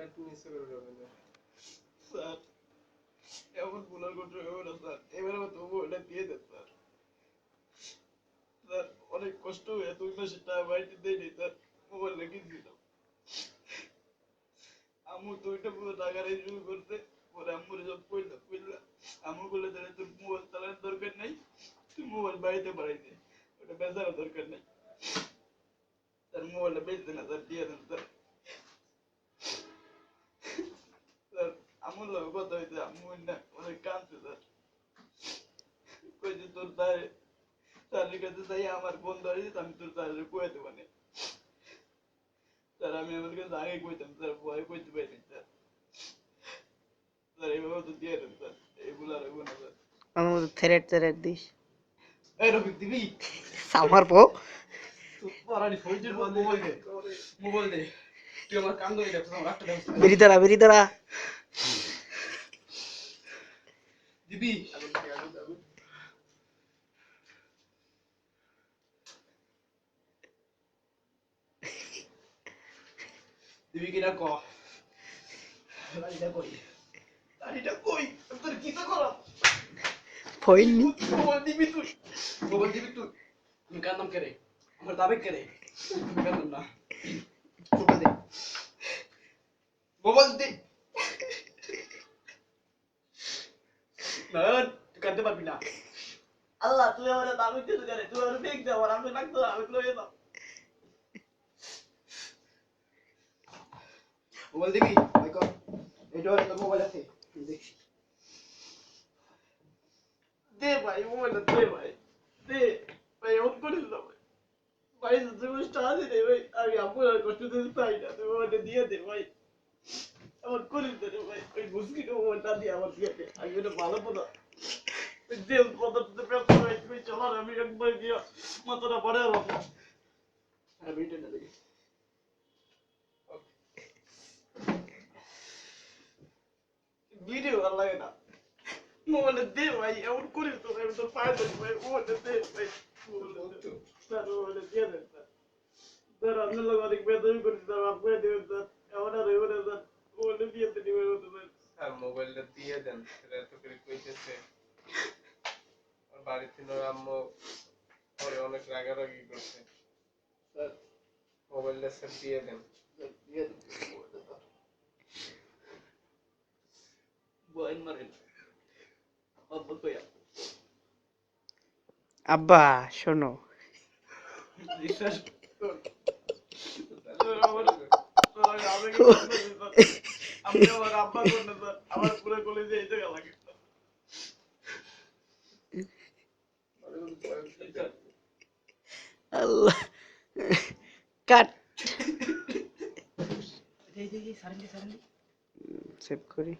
একটু নিচে করে যাবেন স্যার এমন ভুল আর করতে হবে না স্যার, এবারে তবু এটা দিয়ে দেন স্যার। স্যার অনেক কষ্ট হয়ে 2 মাসের টাকা বাড়িতে দেয়নি স্যার, মোবাইল রেখেছিলাম। আম্মু তো ওইটা পুরো টাকা রেখে শুরু করতে, পরে আম্মুর সব কইলাম আম্মু বলে তাহলে তোর মোবাইল চালানোর দরকার নাই, তুই মোবাইল বাড়িতে বাড়াইতে, ওটা বেচারও দরকার নাই। তার মোবাইলটা বেচতে না স্যার, দিয়ে দেন স্যার। স্যার আম্মুর লোক কথা হয়েছে, আম্মু না অনেক কাঁদছে স্যার, কইছে তোর স্যারের কাছে যাই আমার বন্ধু আছে, আমি তোর স্যারের কয়ে দেবো না। স্যার আমি আমার কাছে আগে কইতাম স্যার, ভয় কইতে পারিনি স্যার। স্যার এইভাবে তো দিয়ে দেন স্যার, এইগুলো আর হইব না স্যার। আমার থ্রেট দিস এই রফিক দিবি আমার পো পরানি ফৌজির মোবাইল দে, মোবাইল দে, তুই আমার কান ধরে দেখছ আমার একটা দেখছ বেরি দাঁড়া দিবি দিবি কিনা ক গাড়িটা কই তোর কি তো করা ফইনি মোবাইল দিবি তুই, মোবাইল দিবি তুই, তুমি কার নাম কেড়ে আমার দাবে কেড়ে কার নাম না মোবাইল দে, মোবাইল দে না তুই কাটতে পারবি না। আল্লাহ তুই আমার দাবি দিতে করে, তুই আমার ফেক দে, আমার আমি লাগতো আমি লয়ে দাও। মোবাইল দিবি ভাই কর, এইটা তোর মোবাইল আছে দেখছি, দে ভাই মোবাইলটা দে ভাই, দে ভাই অন করিস না ভাই, ভাই তুমি স্টার দে ভাই, আমি আপনার কষ্ট দিতে চাই না, তুমি মোবাইলটা দিয়ে দে ভাই, আমার করিস দে ভাই, ওই মুসকিটা মোবাইলটা দিয়ে আমার দিয়ে দে, আমি এটা ভালো না ওই জেল পদার্থ ব্যবসা হয়, তুমি চলো আমি একবার গিয়ে মাথাটা পড়ে আর আমি এটা না দেখি ভিডিও ভালো লাগে না, মোবাইলটা দে ভাই, এমন করিস তো আমি তোর পায়ে ধরি ভাই, মোবাইলটা দে ভাই, স্যার মোবাইলটা দিয়ে দেন স্যার, স্যার আপনার লোক অনেক বেতন করেছি স্যার, আপনাকে দেবেন স্যার, এমন আর এমন স্যার, মোবাইলটা দিয়ে দেন স্যার। স্যার মোবাইলটা দিয়ে দেন, সেটা এত করে কইতেছে। ওর বাড়ি থেকে ওর আম্মু পরে অনেক রাগারাগি করছে। স্যার মোবাইলটা স্যার দিয়ে দেন। দিয়ে দেন মোবাইলটা, বয়েন মারেন আব্বা কইয়া আব্বা শোনো বিশ্বাস কর আমি আমার আব্বা করলে স্যার, আমার পুরো কলেজে এই জায়গা লাগে আল্লাহ কাট সেভ করি